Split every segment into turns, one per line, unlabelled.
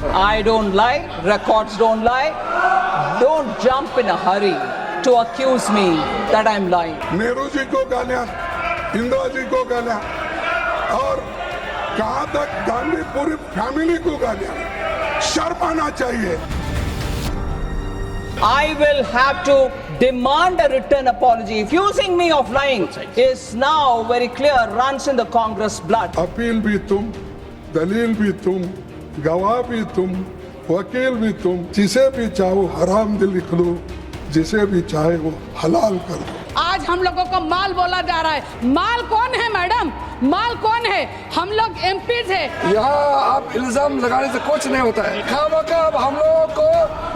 I don't lie, records don't lie. Don't jump in a hurry to accuse me that I'm lying.
Nehru ji को गालियां, इंदिरा जी को गालियां और कहां तक गांधी पूरी फैमिली को गालियां। शर्म आना चाहिए।
I will have to demand a written apology. Accusing me of lying is now very clear, runs in the Congress blood.
Appeal भी तुम, दलील भी तुम, गवाह भी तुम, वकील भी तुम, जिसे भी चाहो हराम दिल लिख लो, जिसे भी चाहे वो हलाल कर दो।
आज हम लोगों को माल बोला जा रहा है। माल कौन है मैडम? माल कौन है? हम लोग एमपीज है।
यहाँ आप इल्जाम लगाने से कुछ नहीं होता है। खामखा अब हम लोगों को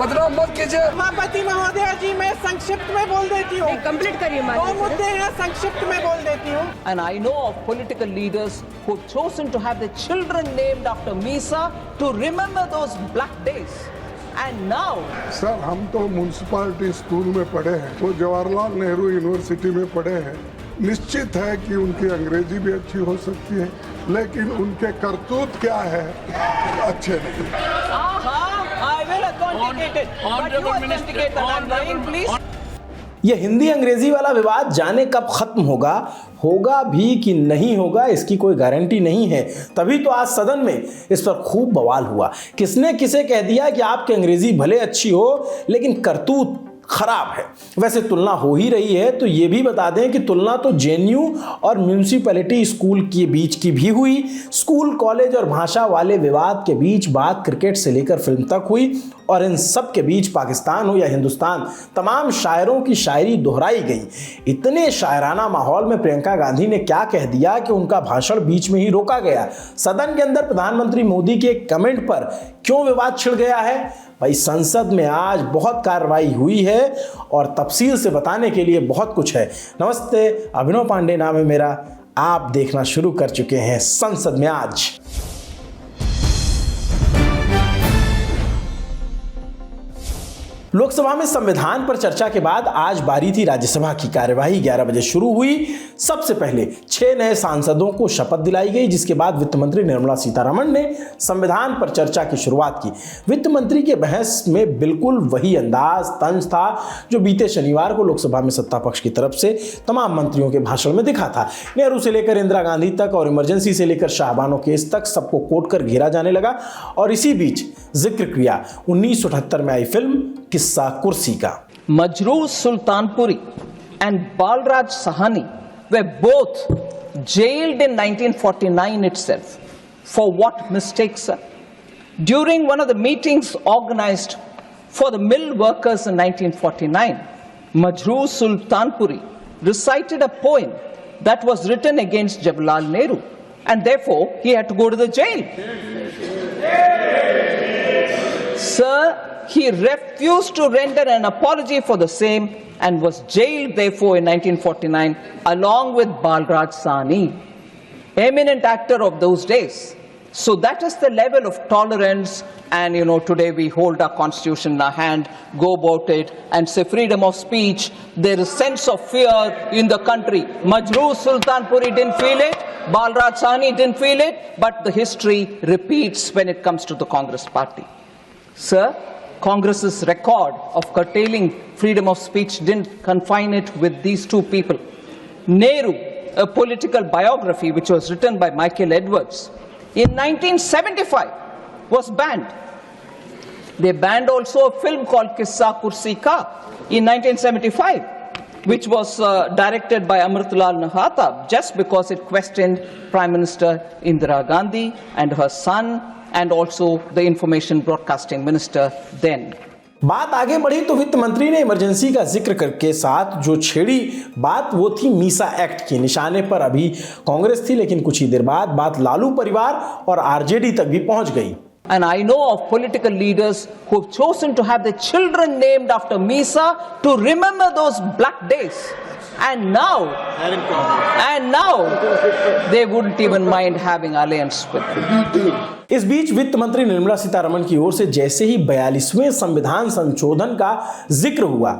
बदनाम मत कीजिए।
सभापति महोदया जी, मैं संक्षिप्त में बोल देती हूँ।
कंप्लीट करिए।
दो मुद्दे हैं, संक्षिप्त में बोल देती हूँ।
And I know of political leaders who've chosen to have their children named after Misa to remember those black days. And now,
sir हम तो म्युनिसिपैलिटी स्कूल में पढ़े हैं, वो जवाहरलाल नेहरू यूनिवर्सिटी में पढ़े हैं। निश्चित है कि उनकी अंग्रेजी भी अच्छी हो सकती है, लेकिन उनके करतूत क्या है अच्छे नहीं।
I will authenticate it. But you authenticate that I'm lying, please.
यह हिंदी अंग्रेजी वाला विवाद जाने कब खत्म होगा भी कि नहीं होगा, इसकी कोई गारंटी नहीं है। तभी तो आज सदन में इस पर खूब बवाल हुआ। किसने किसे कह दिया कि आपकी अंग्रेजी भले अच्छी हो लेकिन करतूत खराब है। वैसे तुलना हो ही रही है तो ये भी बता दें कि तुलना तो जेएनयू और म्यूनिसिपैलिटी स्कूल के बीच की भी हुई। स्कूल, कॉलेज और भाषा वाले विवाद के बीच बात क्रिकेट से लेकर फिल्म तक हुई और इन सब के बीच पाकिस्तान हो या हिंदुस्तान, तमाम शायरों की शायरी दोहराई गई। इतने शायराना माहौल में प्रियंका गांधी ने क्या कह दिया कि उनका भाषण बीच में ही रोका गया। सदन के अंदर प्रधानमंत्री मोदी के कमेंट पर क्यों विवाद छिड़ गया है? भाई संसद में आज बहुत कार्रवाई हुई है और तफसील से बताने के लिए बहुत कुछ है। नमस्ते, अभिनव पांडे नाम है मेरा। आप देखना शुरू कर चुके हैं संसद में आज। लोकसभा में संविधान पर चर्चा के बाद आज बारी थी राज्यसभा की। कार्यवाही 11 बजे शुरू हुई। सबसे पहले 6 नए सांसदों को शपथ दिलाई गई, जिसके बाद वित्त मंत्री निर्मला सीतारमण ने संविधान पर चर्चा की शुरुआत की। वित्त मंत्री के बहस में बिल्कुल वही अंदाज तंज था जो बीते शनिवार को लोकसभा में सत्ता पक्ष की तरफ से तमाम मंत्रियों के भाषण में दिखा था। नेहरू से लेकर इंदिरा गांधी तक और इमरजेंसी से लेकर शाहबानो केस तक सबको कोट कर घेरा जाने लगा। और इसी बीच जिक्र किया 1978 में आई फिल्म किस्सा कुर्सी का।
Majrooh Sultanpuri and Balraj Sahani were both jailed in 1949 itself. For what mistakes, sir? During one of the meetings organized for the mill workers in 1949, Majrooh Sultanpuri recited a poem that was written against Jawaharlal Nehru, and therefore he had to go to the jail. Sir, he refused to render an apology for the same and was jailed therefore in 1949 along with Balraj Sahni, eminent actor of those days. So that is the level of tolerance, and today we hold our constitution in our hand, go about it and say freedom of speech. There is sense of fear in the country. Majrooh Sultanpuri didn't feel it, Balraj Sahni didn't feel it, but the history repeats when it comes to the Congress party. Sir, Congress's record of curtailing freedom of speech didn't confine it with these two people. Nehru, a political biography which was written by Michael Edwards, in 1975 was banned. They banned also a film called Kissa Kursi Ka in 1975, which was directed by Amritlal Nahata, just because it questioned Prime Minister Indira Gandhi and her son, and also the information broadcasting minister then.
बात आगे बढ़ी तो वित्त मंत्री ने emergency का जिक्र करके साथ जो छेड़ी बात वो थी मीसा एक्ट की। निशाने पर अभी कांग्रेस थी, लेकिन कुछ ही देर बाद बात लालू परिवार और आरजेडी तक भी पहुंच गई।
And I know of political leaders who have chosen to have their children named after Misa to remember those black days. And now they wouldn't even mind having alliance with them.
इस बीच वित्त मंत्री निर्मला सीतारमण की ओर से जैसे ही 42वें संविधान संशोधन का जिक्र हुआ,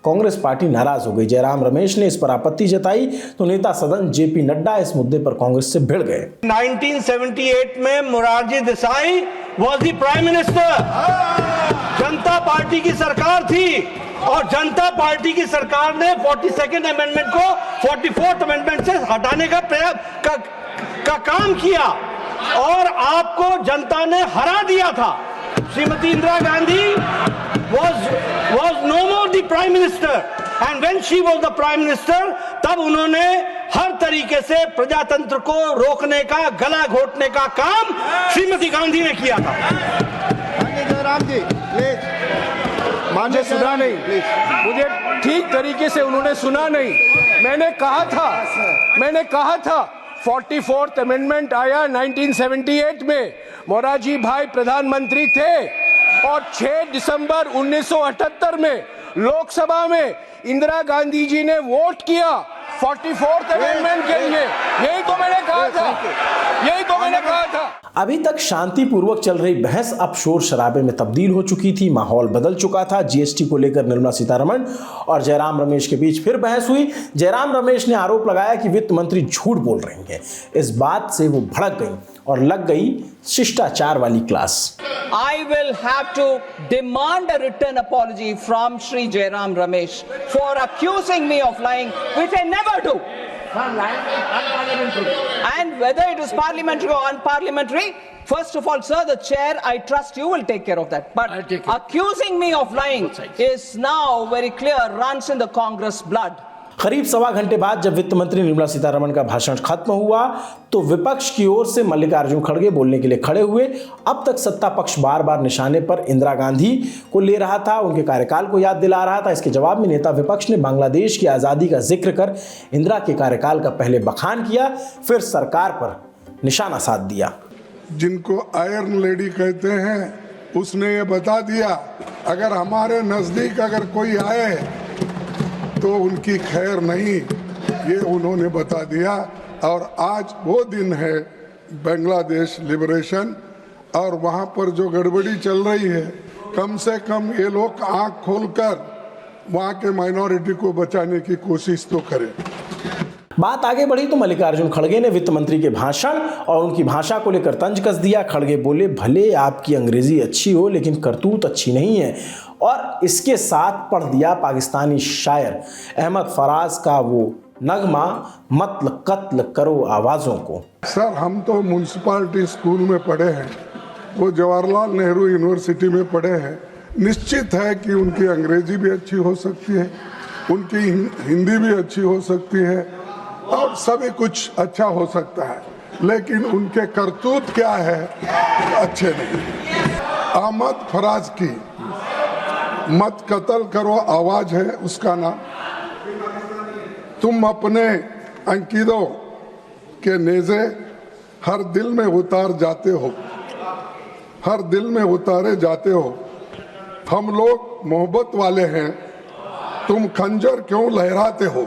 कांग्रेस पार्टी नाराज हो गई। जयराम रमेश ने इस पर आपत्ति जताई तो नेता सदन जेपी नड्डा इस मुद्दे पर कांग्रेस से भिड़ गए।
1978 में Morarji Desai was the prime minister. Janata party की सरकार थी और जनता पार्टी की सरकार ने 42nd अमेंडमेंट को 44th अमेंडमेंट से हटाने का काम किया और आपको जनता ने हरा दिया था। Shrimati Indira Gandhi was no more the prime minister and when she was the prime minister तब उन्होंने हर तरीके से प्रजातंत्र को रोकने का, गला घोटने का काम श्रीमती गांधी ने किया था।
जयराम जी प्लीज, मुझे सुना नहीं, मुझे ठीक तरीके से उन्होंने सुना नहीं। मैंने कहा था 44th अमेंडमेंट आया 1978 में, मोरारजी भाई प्रधानमंत्री थे और 6 दिसंबर 1978 में लोकसभा में इंदिरा गांधी जी ने वोट किया 44th अमेंडमेंट के लिए। यही तो मैंने कहा था।
अभी तक शांतिपूर्वक चल रही बहस अब शोर शराबे में तब्दील हो चुकी थी। माहौल बदल चुका था। जीएसटी को लेकर निर्मला सीतारमण और जयराम रमेश के बीच फिर बहस हुई। जयराम रमेश ने आरोप लगाया कि वित्त मंत्री झूठ बोल रही हैं। इस बात से वो भड़क गई और लग गई शिष्टाचार वाली class.
I will have to demand a written apology from Shri Jairam Ramesh for accusing me of lying, which I never do. And whether it is parliamentary or unparliamentary, first of all, sir, the chair, I trust you will take care of that. But accusing me of lying is now very clear, runs in the Congress blood.
करीब सवा घंटे बाद जब वित्त मंत्री निर्मला सीतारमण का भाषण खत्म हुआ तो विपक्ष की ओर से मल्लिकार्जुन खड़गे बोलने के लिए खड़े हुए। अब तक सत्ता पक्ष बार बार निशाने पर इंदिरा गांधी को ले रहा था, उनके कार्यकाल को याद दिला रहा था। इसके जवाब में नेता विपक्ष ने बांग्लादेश की आज़ादी का जिक्र कर इंदिरा के कार्यकाल का पहले बखान किया, फिर सरकार पर निशाना साध दिया।
जिनको आयरन लेडी कहते हैं उसने ये बता दिया, अगर हमारे नजदीक अगर कोई आए तो उनकी खैर नहीं, ये उन्होंने बता दिया। और आज वो दिन है बांग्लादेश लिबरेशन, और वहाँ पर जो गड़बड़ी चल रही है, कम से कम ये लोग आंख खोलकर वहाँ के माइनॉरिटी को बचाने की कोशिश तो करें।
बात आगे बढ़ी तो मल्लिकार्जुन खड़गे ने वित्त मंत्री के भाषण और उनकी भाषा को लेकर तंज कस दिया। खड़गे बोले, भले आपकी अंग्रेजी अच्छी हो लेकिन करतूत अच्छी नहीं है, और इसके साथ पढ़ दिया पाकिस्तानी शायर अहमद फराज का वो नगमा, मत कत्ल करो आवाज़ों को।
सर, हम तो म्यूनसिपालिटी स्कूल में पढ़े हैं, वो जवाहरलाल नेहरू यूनिवर्सिटी में पढ़े हैं। निश्चित है कि उनकी अंग्रेजी भी अच्छी हो सकती है, उनकी हिंदी भी अच्छी हो सकती है और सभी कुछ अच्छा हो सकता है, लेकिन उनके करतूत क्या है, अच्छे नहीं। अहमद फराज की मत कत्ल करो आवाज है उसका नाम। तुम अपने अंकितों के नेज़े हर दिल में उतार जाते हो, हर दिल में उतारे जाते हो। हम लोग मोहब्बत वाले हैं, तुम खंजर क्यों लहराते हो।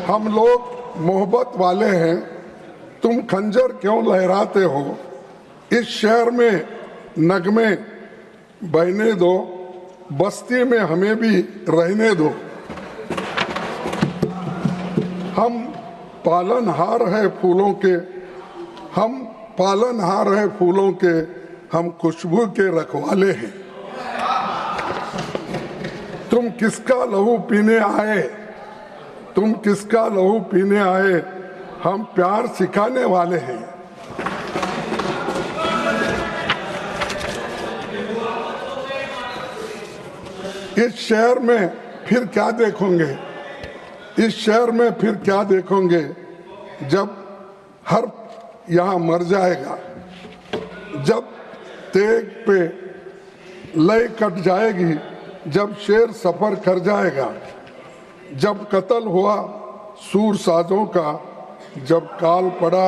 हम लोग मोहब्बत वाले हैं, तुम खंजर क्यों लहराते हो। इस शहर में नगमे बहने दो, बस्ती में हमें भी रहने दो। हम पालनहार है फूलों के, हम पालनहार है फूलों के, हम खुशबू के रखवाले हैं। तुम किसका लहू पीने आए, तुम किसका लहू पीने आए, हम प्यार सिखाने वाले हैं। इस शहर में फिर क्या देखोगे, इस शहर में फिर क्या देखोगे जब हर यहाँ मर जाएगा, जब तेग पे लय कट जाएगी, जब शेर सफर कर जाएगा, जब कत्ल हुआ सूर साजों का, जब काल पड़ा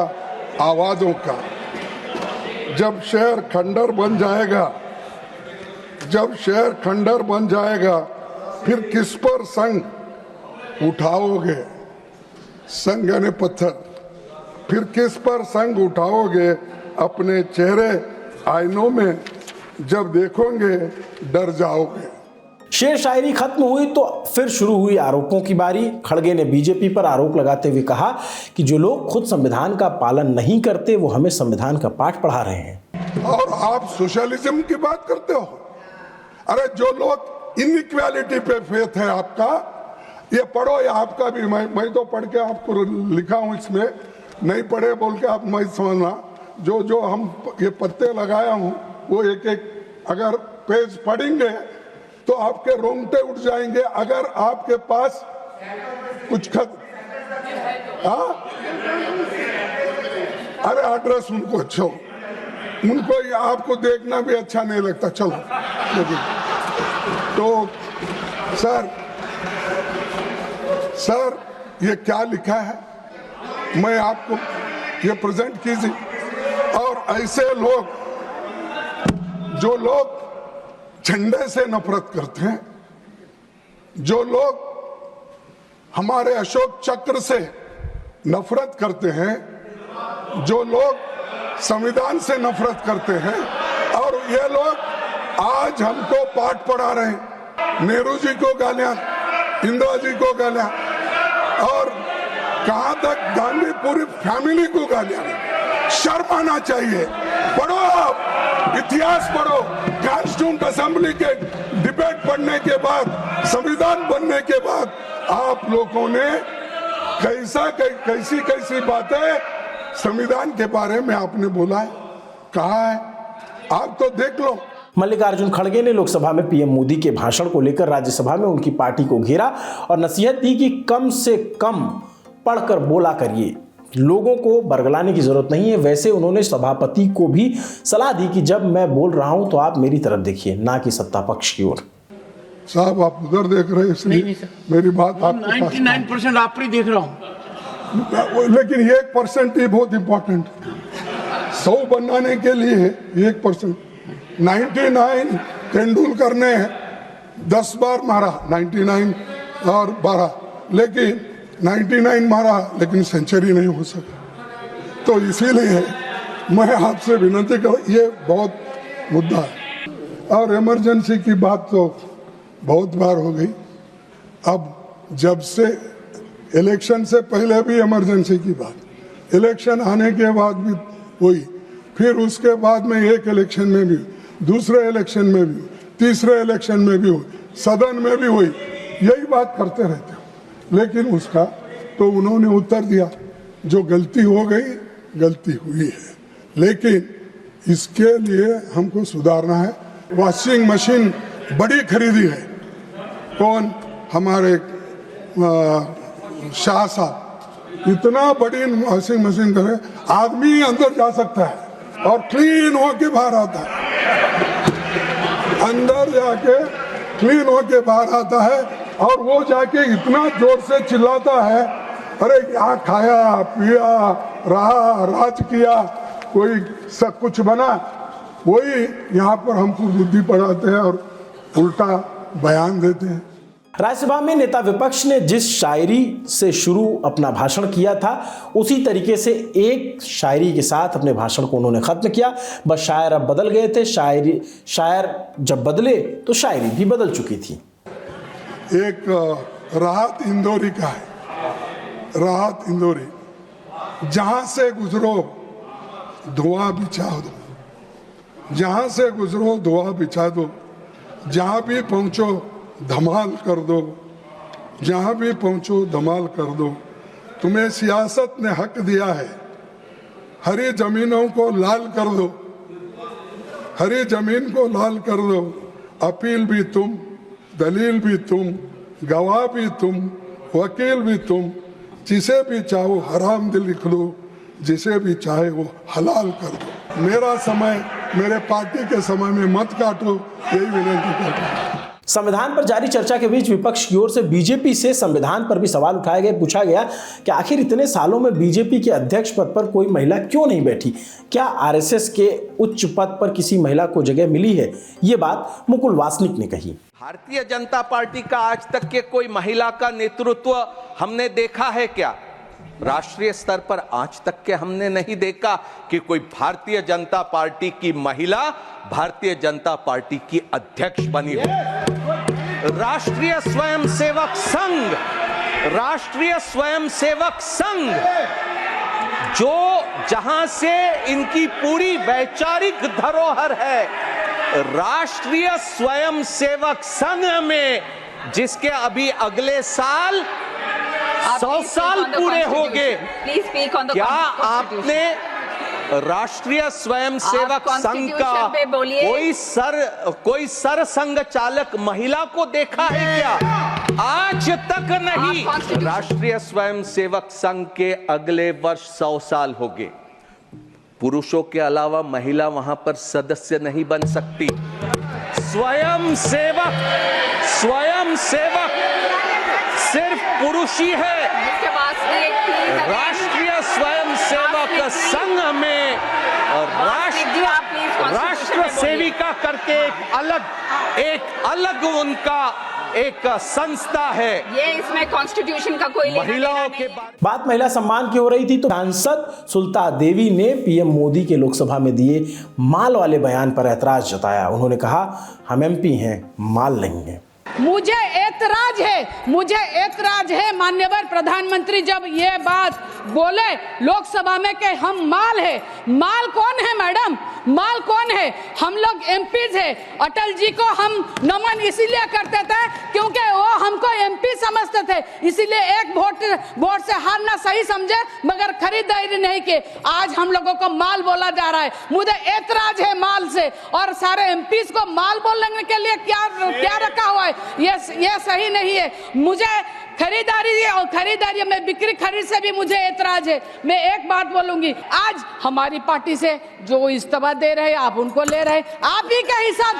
आवाज़ों का, जब शहर खंडर बन जाएगा, जब शहर खंडर बन जाएगा, फिर किस पर संग उठाओगे, संग यानी पत्थर, फिर किस पर संग उठाओगे। अपने चेहरे आईनों में जब देखोगे डर जाओगे।
शेर शायरी खत्म हुई तो फिर शुरू हुई आरोपों की बारी। खड़गे ने बीजेपी पर आरोप लगाते हुए कहा कि जो लोग खुद संविधान का पालन नहीं करते वो हमें संविधान का पाठ पढ़ा रहे हैं।
और आप सोशलिज्म की बात करते हो। अरे जो लोग इनइक्वालिटी पे फेथ है आपका, ये पढ़ो, ये आपका भी। मैं तो पढ़ के आपको लिखा हूं, इसमें नहीं पढ़े बोल के आप मैं समझना। जो जो हम ये पत्ते लगाया हूं वो एक एक अगर पेज पढ़ेंगे तो आपके रोंगटे उठ जाएंगे। अगर आपके पास कुछ अरे एड्रेस उनको अच्छा हो, उनको आपको देखना भी अच्छा नहीं लगता। चलो तो सर ये क्या लिखा है मैं आपको ये प्रेजेंट कीजिए। और ऐसे लोग जो लोग झंडे से नफरत करते हैं, जो लोग हमारे अशोक चक्र से नफरत करते हैं, जो लोग संविधान से नफरत करते हैं, और ये लोग आज हमको पाठ पढ़ा रहे हैं। नेहरू जी को गालियां, इंदिरा जी को गालियां, और कहां तक गांधी पूरी फैमिली को गालियां। शर्म आना चाहिए। पढ़ो, इतिहास पढ़ो। कॉन्स्टिट्यूंट असेंबली के डिबेट पढ़ने के बाद, संविधान बनने के बाद आप लोगों ने कैसी बातें संविधान के बारे में आपने बोला है, कहा है, आप तो देख लो।
मल्लिकार्जुन खड़गे ने लोकसभा में पीएम मोदी के भाषण को लेकर राज्यसभा में उनकी पार्टी को घेरा और नसीहत दी कि कम से कम पढ़कर बोला करिए, लोगों को बरगलाने की जरूरत नहीं है। वैसे उन्होंने सभापति को भी सलाह दी कि जब मैं बोल रहा हूं तो आप मेरी तरफ देखिए, ना कि सत्ता पक्ष की ओर।
साहब आप उधर देख रहे हैं, इसलिए मेरी बात आप
99% आप ही देख रहा हूं,
लेकिन 1% ही बहुत इंपॉर्टेंट। 100 बनाने के लिए 1%। 99 तेंदुलकर ने 10 बार मारा, 99 और 12, लेकिन 99 मारा लेकिन सेंचुरी नहीं हो सका। तो इसीलिए मैं आपसे विनती कर, ये बहुत मुद्दा है। और इमरजेंसी की बात तो बहुत बार हो गई। अब जब से इलेक्शन से पहले भी इमरजेंसी की बात, इलेक्शन आने के बाद भी हुई, फिर उसके बाद में एक इलेक्शन में भी, दूसरे इलेक्शन में भी, तीसरे इलेक्शन में भी हुई, सदन में भी हुई, यही बात करते रहते हो। लेकिन उसका तो उन्होंने उत्तर दिया, जो गलती हो गई गलती हुई है, लेकिन इसके लिए हमको सुधारना है। वॉशिंग मशीन बड़ी खरीदी है, कौन, हमारे शाह साहब, इतना बड़ी वॉशिंग मशीन करे, आदमी अंदर जा सकता है और क्लीन होके बाहर आता है, अंदर जाके क्लीन होके बाहर आता है। और वो जाके इतना जोर से चिल्लाता है, अरे क्या खाया पिया रहा, राज किया, कोई सब कुछ बना। वही यहाँ पर हमको बुद्धि पढ़ाते हैं और उल्टा बयान देते हैं।
राज्यसभा में नेता विपक्ष ने जिस शायरी से शुरू अपना भाषण किया था, उसी तरीके से एक शायरी के साथ अपने भाषण को उन्होंने खत्म किया। बस शायर अब बदल गए थे, शायर जब बदले तो शायरी भी बदल चुकी थी।
एक राहत इंदौरी का है, राहत इंदौरी, जहां से गुजरो धुआं बिछा दो, जहां से गुजरो धुआं बिछा दो, जहां भी पहुंचो धमाल कर दो, जहां भी पहुंचो धमाल कर दो। तुम्हें सियासत ने हक दिया है, हरी जमीनों को लाल कर दो, हरी जमीन को लाल कर दो। अपील भी तुम, दलील भी तुम, गवाह भी तुम, वकील भी तुम, जिसे भी चाहो हराम दिल लिख लो, जिसे भी चाहे वो हलाल कर दो। मेरा समय मेरे पार्टी के समय में मत काटो, यही विनती करता हूं।
संविधान पर जारी चर्चा के बीच विपक्ष की ओर से बीजेपी से संविधान पर भी सवाल उठाए गए। पूछा गया कि आखिर इतने सालों में बीजेपी के अध्यक्ष पद पर कोई महिला क्यों नहीं बैठी, क्या आरएसएस के उच्च पद पर किसी महिला को जगह मिली है। ये बात मुकुल वासनिक ने कही।
भारतीय जनता पार्टी का आज तक के कोई महिला का नेतृत्व हमने देखा है क्या? राष्ट्रीय स्तर पर आज तक के हमने नहीं देखा कि कोई भारतीय जनता पार्टी की महिला भारतीय जनता पार्टी की अध्यक्ष बनी हो। राष्ट्रीय स्वयंसेवक संघ जो जहां से इनकी पूरी वैचारिक धरोहर है, राष्ट्रीय स्वयंसेवक संघ में जिसके अभी अगले साल 100 साल पूरे हो गए, क्या आपने राष्ट्रीय स्वयंसेवक संघ का कोई सरसंघ चालक महिला को देखा है क्या? आज तक नहीं। राष्ट्रीय स्वयंसेवक संघ के अगले वर्ष 100 साल हो गए। पुरुषों के अलावा महिला वहां पर सदस्य नहीं बन सकती। स्वयंसेवक सिर्फ पुरुष ही है। राष्ट्रीय स्वयंसेवक संघ में राष्ट्र सेविका करके एक अलग उनका एक संस्था है।
ये इसमें कॉन्स्टिट्यूशन का कोई
महिलाओं के
बात महिला सम्मान की हो रही थी तो सांसद सुलता देवी ने पीएम मोदी के लोकसभा में दिए माल वाले बयान पर ऐतराज जताया। उन्होंने कहा, हम एमपी हैं, माल नहीं है।
मुझे ऐतराज है माननीय प्रधानमंत्री जब ये बात बोले लोकसभा में कि हम माल है। माल कौन है मैडम? माल कौन है? हम लोग एमपीज है। अटल जी को हम नमन इसीलिए करते थे क्योंकि वो हमको एमपी समझते थे, इसीलिए एक वोट से हारना सही समझे मगर खरीदारी नहीं की। आज हम लोगों को माल बोला जा रहा है। मुझे ऐतराज है माल से, और सारे एमपीज को माल बोलने के लिए क्या रखा हुआ है, ये सही नहीं है। मुझे खरीदारी में बिक्री खरीद से भी मुझे ऐतराज है। मैं एक बात बोलूंगी, आज हमारी पार्टी से जो इस्तीफा दे रहे हैं आप उनको ले रहे हैं। आप ही के हिसाब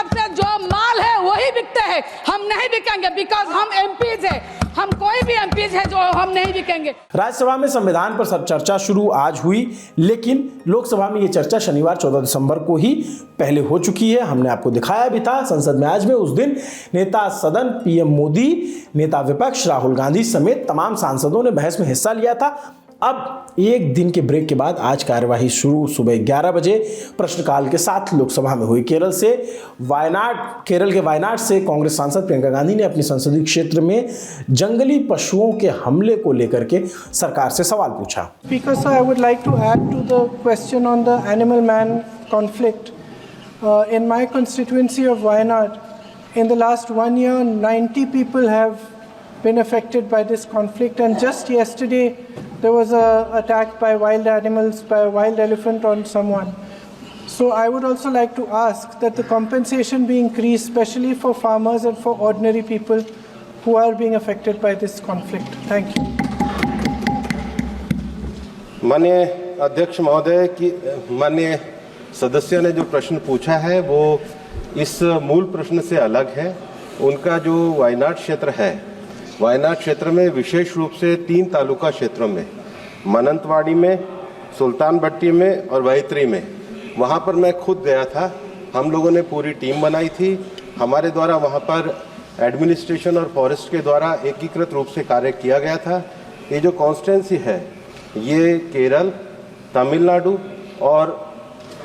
से जो माल है वही बिकते हैं। हम नहीं बिकेंगे बिकॉज हम एमपीज है। हम कोई भी एमपीज है जो हम नहीं बिकेंगे।
राज्यसभा में संविधान पर सब चर्चा शुरू आज हुई, लेकिन लोकसभा में यह चर्चा शनिवार 14 दिसंबर को ही पहले हो चुकी है। हमने आपको दिखाया भी था संसद में आज में। उस दिन नेता सदन पीएम मोदी, नेता विपक्ष राहुल गांधी समेत तमाम सांसदों ने बहस में हिस्सा लिया था। अब एक दिन के ब्रेक के बाद आज कार्यवाही शुरू सुबह 11 बजे प्रश्नकाल के साथ लोकसभा में हुई। केरल के वायनाड से कांग्रेस सांसद प्रियंका गांधी ने अपने संसदीय क्षेत्र में जंगली पशुओं के हमले को लेकर के सरकार से सवाल पूछा।
Speaker sir, I would like to add to the question on the animal-man conflict. In my constituency of Wayanad, in the last 1 year, 90 people have been affected by this conflict, and just yesterday there was an attack by wild animals, by a wild elephant on someone. So I would also like to ask that the compensation be increased, especially for farmers and for ordinary people who are being affected by this conflict. Thank you.
माननीय अध्यक्ष महोदय की माननीय सदस्य ने जो प्रश्न पूछा है वो इस मूल प्रश्न से अलग है। उनका जो वायनाड क्षेत्र है, वायनाड क्षेत्र में विशेष रूप से 3 तालुका क्षेत्रों में, मनंतवाड़ी में, सुल्तान बट्टी में और वैतरी में, वहाँ पर मैं खुद गया था। हम लोगों ने पूरी टीम बनाई थी। हमारे द्वारा वहाँ पर एडमिनिस्ट्रेशन और फॉरेस्ट के द्वारा एकीकृत रूप से कार्य किया गया था। ये जो कॉन्स्टिट्यूंसी है ये केरल, तमिलनाडु और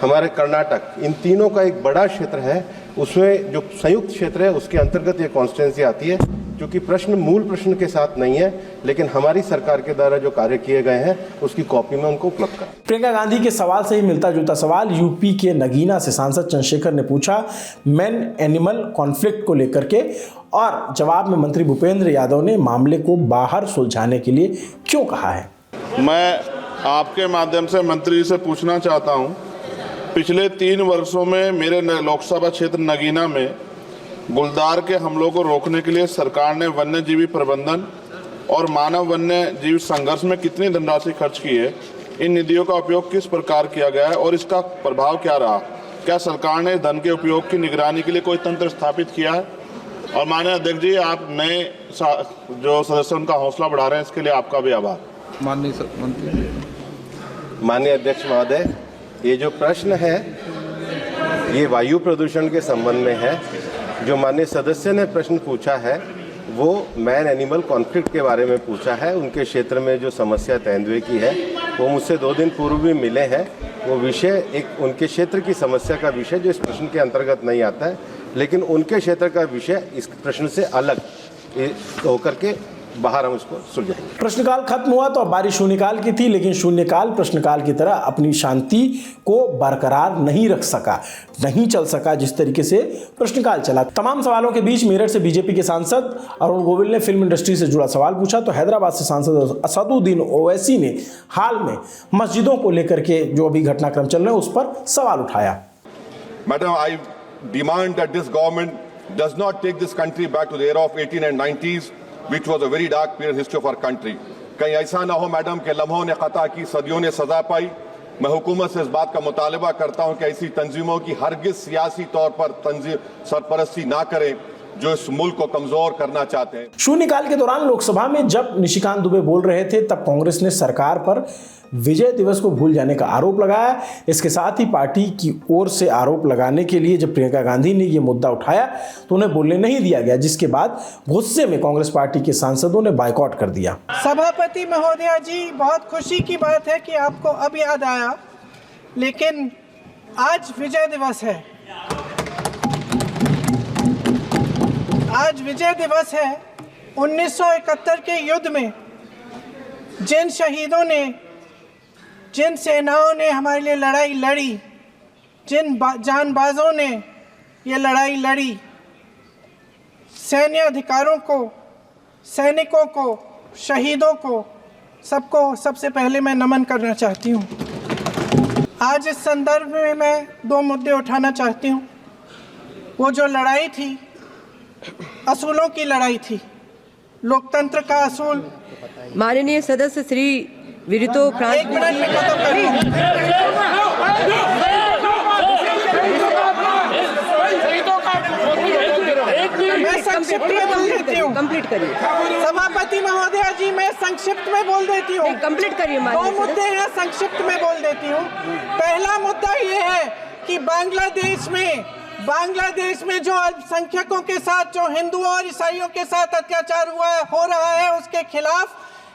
हमारे कर्नाटक, इन तीनों का एक बड़ा क्षेत्र है। उसमें जो संयुक्त क्षेत्र है उसके अंतर्गत ये कॉन्स्टिट्यूंसी आती है। क्योंकि प्रश्न मूल प्रश्न के साथ नहीं है, लेकिन हमारी सरकार के द्वारा जो कार्य किए गए हैं उसकी कॉपी में उनको उपलब्ध करा।
प्रियंका गांधी के सवाल से ही मिलता जुलता सवाल यूपी के नगीना से सांसद चंद्रशेखर ने पूछा मैन एनिमल कॉन्फ्लिक्ट को लेकर के, और जवाब में मंत्री भूपेंद्र यादव ने मामले को बाहर सुलझाने के लिए क्यों कहा है।
मैं आपके माध्यम से मंत्री से पूछना चाहता हूं, पिछले 3 वर्षों में मेरे लोकसभा क्षेत्र नगीना में गुलदार के हमलों को रोकने के लिए सरकार ने वन्यजीवी प्रबंधन और मानव वन्य जीव संघर्ष में कितनी धनराशि खर्च की है, इन निधियों का उपयोग किस प्रकार किया गया है और इसका प्रभाव क्या रहा। क्या सरकार ने धन के उपयोग की निगरानी के लिए कोई तंत्र स्थापित किया है। और माननीय अध्यक्ष जी, आप नए जो सदस्य उनका हौसला बढ़ा रहे हैं, इसके लिए आपका भी आभार।
माननीय अध्यक्ष महोदय, ये जो प्रश्न है ये वायु प्रदूषण के संबंध में है। जो माननीय सदस्य ने प्रश्न पूछा है वो मैन एनिमल कॉन्फ्लिक्ट के बारे में पूछा है। उनके क्षेत्र में जो समस्या तेंदुए की है वो मुझसे 2 दिन पूर्व भी मिले हैं। वो विषय एक उनके क्षेत्र की समस्या का विषय जो इस प्रश्न के अंतर्गत नहीं आता है, लेकिन उनके क्षेत्र का विषय इस प्रश्न से अलग होकर के बाहर हम इसको सुलझाएंगे।
प्रश्नकाल खत्म हुआ तो अब बारी शून्यकाल की थी, लेकिन शून्यकाल प्रश्नकाल की तरह अपनी शांति को बरकरार नहीं रख सका, नहीं चल सका जिस तरीके से प्रश्नकाल चला। तमाम सवालों के बीच मेरठ से बीजेपी के सांसद अरुण गोविल ने फिल्म इंडस्ट्री से जुड़ा सवाल पूछा, तो हैदराबाद से सांसद असदुद्दीन ओवैसी ने हाल में मस्जिदों को लेकर के जो अभी घटनाक्रम चल रहे हैं उस पर सवाल उठाया।
Madam, I demand that this government does not take this country back to the era of 18 and 90s, which was a very dark period in history of our country. कहीं ऐसा ना हो मैडम के लम्हों ने खता की, सदियों ने सजा पाई। मैं हुकूमत से इस बात का मुतालबा करता हूं कि ऐसी तंजीमों की हरगिज सियासी तौर पर सरपरस्ती ना करें जो इस मुल्क को कमजोर करना चाहते हैं।
शून्यकाल के दौरान लोकसभा में जब निशिकांत दुबे बोल रहे थे तब कांग्रेस ने सरकार पर विजय दिवस को भूल जाने का आरोप लगाया। इसके साथ ही पार्टी की ओर से आरोप लगाने के लिए जब प्रियंका गांधी ने यह मुद्दा उठाया तो उन्हें बोलने नहीं दिया गया, जिसके बाद गुस्से में कांग्रेस पार्टी के सांसदों ने बायकॉट कर दिया।
सभापति महोदया जी, बहुत खुशी की बात है कि आपको अब याद आया, लेकिन आज विजय दिवस है। आज विजय दिवस है। 1971 के युद्ध में जिन शहीदों ने, जिन सेनाओं ने हमारे लिए लड़ाई लड़ी, जिन जानबाजों ने ये लड़ाई लड़ी, सैन्य अधिकारों को, सैनिकों को, शहीदों को, सबको सबसे पहले मैं नमन करना चाहती हूँ। आज इस संदर्भ में मैं दो मुद्दे उठाना चाहती हूँ। वो जो लड़ाई थी, असूलों की लड़ाई थी, लोकतंत्र का असूल।
माननीय सदस्य श्री विरितो फ्रांस,
एक मिनट में खत्म करूं। मैं संक्षिप्त में बोल देती हूँ।
कंप्लीट करिए
सभापति महोदया जी, मैं संक्षिप्त में बोल देती हूँ।
कंप्लीट करिए।
दो मुद्दे हैं, संक्षिप्त में बोल देती हूँ। पहला मुद्दा ये है कि बांग्लादेश में जो अल्पसंख्यकों के साथ, जो हिंदुओं और ईसाइयों के साथ अत्याचार हो रहा है, उसके खिलाफ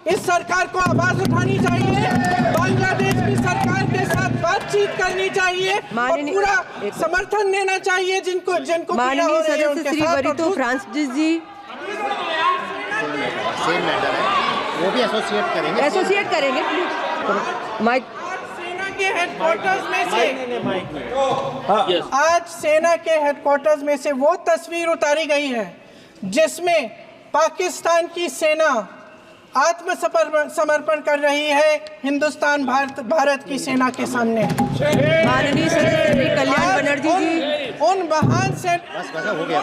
इस सरकार को आवाज उठानी चाहिए। बांग्लादेश की सरकार के साथ बातचीत करनी चाहिए और पूरा समर्थन देना चाहिए जिनको
माननीय सदस्य श्री वरितो फ्रांसिस जी
वो भी
एसोसिएट करेंगे प्लीज। माइक।
सेना के हेडक्वार्टर्स में से आज सेना के हेडक्वार्टर्स में से वो तस्वीर उतारी गई है जिसमें पाकिस्तान की सेना आत्मसमर्पण कर रही है हिंदुस्तान भारत की सेना के सामने।
माननीय सदस्य श्री कल्याण बनर्जी जी,
उन महान से
हो गया।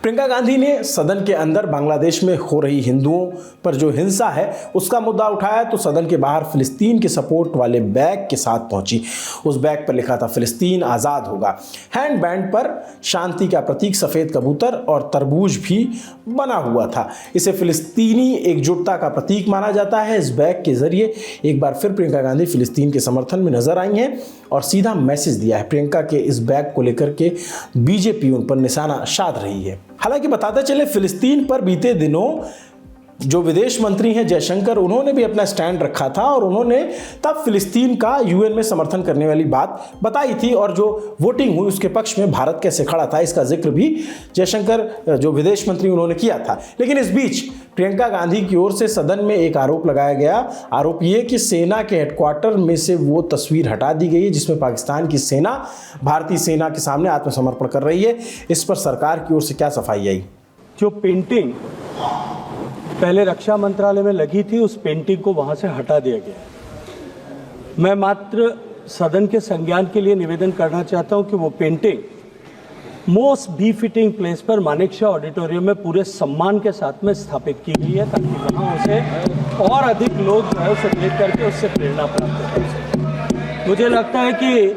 प्रियंका गांधी ने सदन के अंदर बांग्लादेश में हो रही हिंदुओं पर जो हिंसा है उसका मुद्दा उठाया तो सदन के बाहर फिलिस्तीन के सपोर्ट वाले बैग के साथ पहुंची। उस बैग पर लिखा था फिलिस्तीन आज़ाद होगा। हैंड बैंड पर शांति का प्रतीक सफ़ेद कबूतर और तरबूज भी बना हुआ था। इसे फिलिस्तीनी एकजुटता का प्रतीक माना जाता है। इस बैग के जरिए एक बार फिर प्रियंका गांधी फिलिस्तीन के समर्थन में नजर आई हैं और सीधा मैसेज दिया है। प्रियंका के इस बैग को लेकर के बीजेपी उन पर निशाना साध रही है। हालांकि बताते चले फिलिस्तीन पर बीते दिनों जो विदेश मंत्री हैं जयशंकर, उन्होंने भी अपना स्टैंड रखा था और उन्होंने तब फिलिस्तीन का यूएन में समर्थन करने वाली बात बताई थी और जो वोटिंग हुई उसके पक्ष में भारत कैसे खड़ा था इसका जिक्र भी जयशंकर जो विदेश मंत्री उन्होंने किया था। लेकिन इस बीच प्रियंका गांधी की ओर से सदन में एक आरोप लगाया गया। आरोप ये कि सेना के हेडक्वार्टर में से वो तस्वीर हटा दी गई है जिसमें पाकिस्तान की सेना भारतीय सेना के सामने आत्मसमर्पण कर रही है। इस पर सरकार की ओर से क्या सफाई आई?
जो पेंटिंग पहले रक्षा मंत्रालय में लगी थी उस पेंटिंग को वहां से हटा दिया गया। मैं मात्र सदन के संज्ञान के लिए निवेदन करना चाहता हूं कि वो पेंटिंग मोस्ट बीफिटिंग प्लेस पर मानेकशॉ ऑडिटोरियम में पूरे सम्मान के साथ में स्थापित की गई है ताकि वहां उसे और अधिक लोग जो है उसे देख करके उससे प्रेरणा प्राप्त कर सकें। मुझे लगता है कि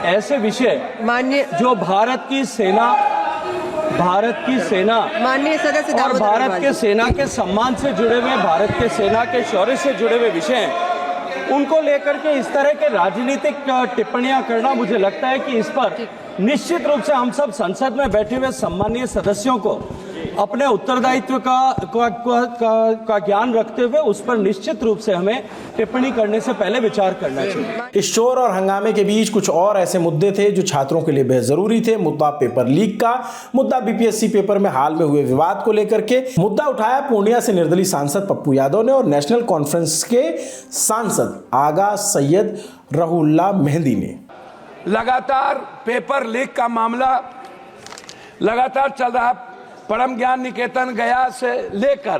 ऐसे विषय माननीय जो भारत की सेना
माननीय सदस्य
और भारत के सेना के सम्मान से जुड़े हुए, भारत के सेना के शौर्य से जुड़े हुए विषय उनको लेकर के इस तरह के राजनीतिक टिप्पणियां करना, मुझे लगता है कि इस पर निश्चित रूप से हम सब संसद में बैठे हुए सम्मानीय सदस्यों को अपने उत्तरदायित्व का ज्ञान रखते हुए उस पर निश्चित रूप से हमें टिप्पणी करने से पहले विचार करना चाहिए।
इस शोर और हंगामे के बीच कुछ और ऐसे मुद्दे थे जो छात्रों के लिए बेहद जरूरी थे। मुद्दा पेपर लीक का, मुद्दा बीपीएससी पेपर में हाल में हुए विवाद को लेकर के, मुद्दा उठाया पूर्णिया से निर्दलीय सांसद पप्पू यादव ने और नेशनल कॉन्फ्रेंस के सांसद आगा सैयद रहुल्ला मेहंदी ने।
लगातार पेपर लीक का मामला लगातार चल रहा। परम ज्ञान निकेतन गया से लेकर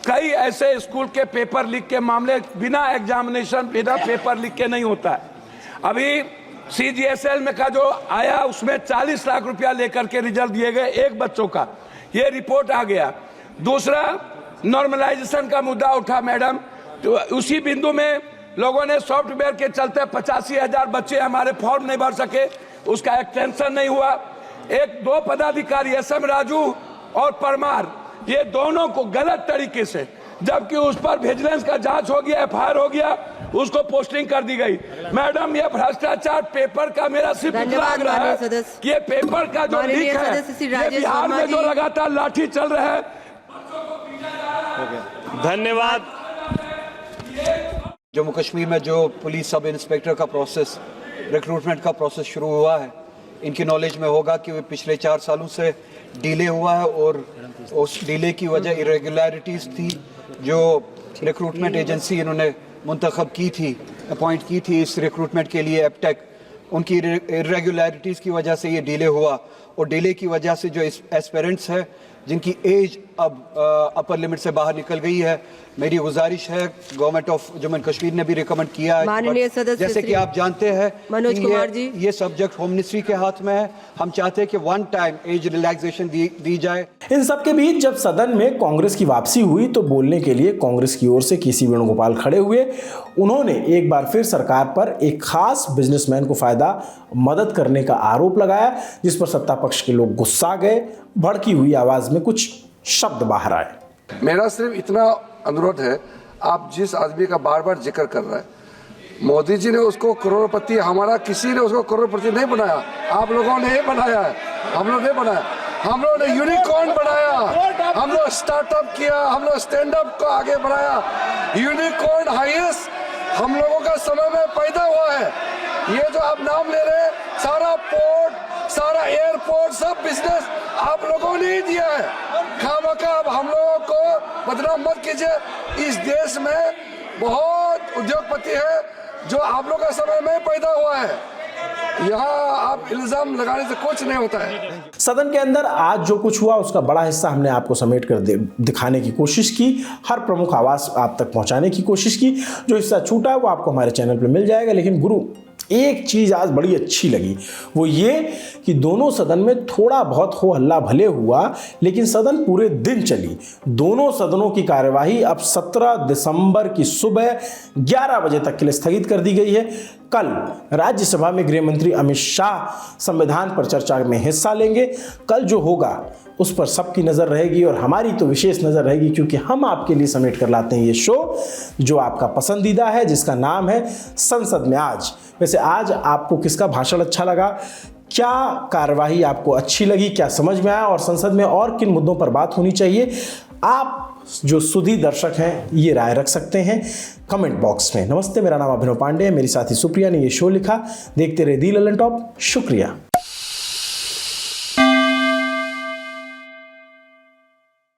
कई ऐसे स्कूल के पेपर लीक के मामले बिना एग्जामिनेशन, बिना पेपर लीक के नहीं होता है। अभी सीजीएसएल में का जो आया उसमें 40 लाख रुपया लेकर के रिजल्ट दिए गए एक बच्चों का, ये रिपोर्ट आ गया। दूसरा नॉर्मलाइजेशन का मुद्दा उठा मैडम, तो उसी बिंदु में लोगों ने सॉफ्टवेयर के चलते 85,000 बच्चे हमारे फॉर्म नहीं भर सके, उसका एक्सटेंशन नहीं हुआ। एक दो पदाधिकारी SM राजू और परमार, ये दोनों को गलत तरीके से, जबकि उस पर विजिलेंस का जांच हो गया, FIR हो गया, उसको पोस्टिंग कर दी गई। मैडम ये भ्रष्टाचार पेपर का मेरा सिर्फ लग रहा है कि ये पेपर का जो लीक है, ये बिहार में जो लगातार लाठी चल रहा है।
धन्यवाद।
जम्मू कश्मीर में जो पुलिस सब इंस्पेक्टर का प्रोसेस, रिक्रूटमेंट का प्रोसेस शुरू हुआ है, इनकी नॉलेज में होगा कि पिछले 4 सालों से डिले हुआ है और उस डिले की वजह इरेगुलरिटीज़ थी। जो रिक्रूटमेंट एजेंसी इन्होंने मुंतखब की थी, अपॉइंट की थी इस रिक्रूटमेंट के लिए, एपटेक, उनकी इरेगुलरिटीज़ की वजह से ये डिले हुआ। और डिले की वजह से जो एस्पिरेंट्स है जिनकी एज अब अपर लिमिट से बाहर निकल गई है, मेरी गुजारिश है, government of Jammu and Kashmir ने भी रिकमेंड किया है, जैसे कि आप जानते हैं
मनोज कुमार जी,
ये सब्जेक्ट होम मिनिस्ट्री के हाथ में है। हम चाहते हैं कि 1 टाइम एज रिलैक्सेशन दी जाए।
इन सब के बीच जब सदन में कांग्रेस की वापसी हुई तो बोलने के लिए कांग्रेस की ओर से केसी वेणुगोपाल खड़े हुए। उन्होंने एक बार फिर सरकार पर एक खास बिजनेसमैन को फायदा मदद करने का आरोप लगाया, जिस पर सत्ता पक्ष के लोग गुस्सा गए। भड़की हुई आवाज में कुछ शब्द बाहर आए।
मेरा सिर्फ इतना अनुरोध है, आप जिस आदमी का बार बार जिक्र कर रहे हैं, मोदी जी ने उसको करोड़पति, हमारा किसी ने उसको करोड़पति नहीं बनाया, आप लोगों ने बनाया है, हम लोग नहीं बनाया। हम लोग ने यूनिकॉर्न बनाया, हम लोग स्टार्टअप किया, हम लोग स्टैंड अप को आगे बढ़ाया। यूनिकॉर्न हाईएस्ट हम लोगों का समय में पैदा हुआ है। ये जो आप नाम ले रहे हैं, सारा पोर्ट, सारा एयरपोर्ट, सब बिजनेस आप लोगों ने ही दिया है। खामखा अब हम लोगों को बदनाम मत कीजिए। इस देश में बहुत उद्योगपति है जो आप लोगों का समय में पैदा हुआ है। यहाँ आप इल्जाम लगाने से कुछ नहीं होता है।
सदन के अंदर आज जो कुछ हुआ उसका बड़ा हिस्सा हमने आपको समेट कर दिखाने की कोशिश की, हर प्रमुख आवाज आप तक पहुंचाने की कोशिश की। जो हिस्सा छूटा है वो आपको हमारे चैनल पर मिल जाएगा। लेकिन गुरु, एक चीज आज बड़ी अच्छी लगी, वो ये कि दोनों सदन में थोड़ा बहुत हो हल्ला भले हुआ, लेकिन सदन पूरे दिन चली। दोनों सदनों की कार्यवाही अब 17 दिसंबर की सुबह 11 बजे तक के लिए स्थगित कर दी गई है। कल राज्यसभा में गृह मंत्री अमित शाह संविधान पर चर्चा में हिस्सा लेंगे। कल जो होगा उस पर सबकी नज़र रहेगी और हमारी तो विशेष नज़र रहेगी, क्योंकि हम आपके लिए समेट कर लाते हैं ये शो जो आपका पसंदीदा है, जिसका नाम है संसद में आज। वैसे आज आपको किसका भाषण अच्छा लगा, क्या कार्यवाही आपको अच्छी लगी, क्या समझ में आया और संसद में और किन मुद्दों पर बात होनी चाहिए, आप जो सुधी दर्शक हैं ये राय रख सकते हैं कमेंट बॉक्स में। नमस्ते, मेरा नाम अभिनव पांडे है, मेरी साथी सुप्रिया ने ये शो लिखा। देखते रहे दी ललन टॉप। शुक्रिया।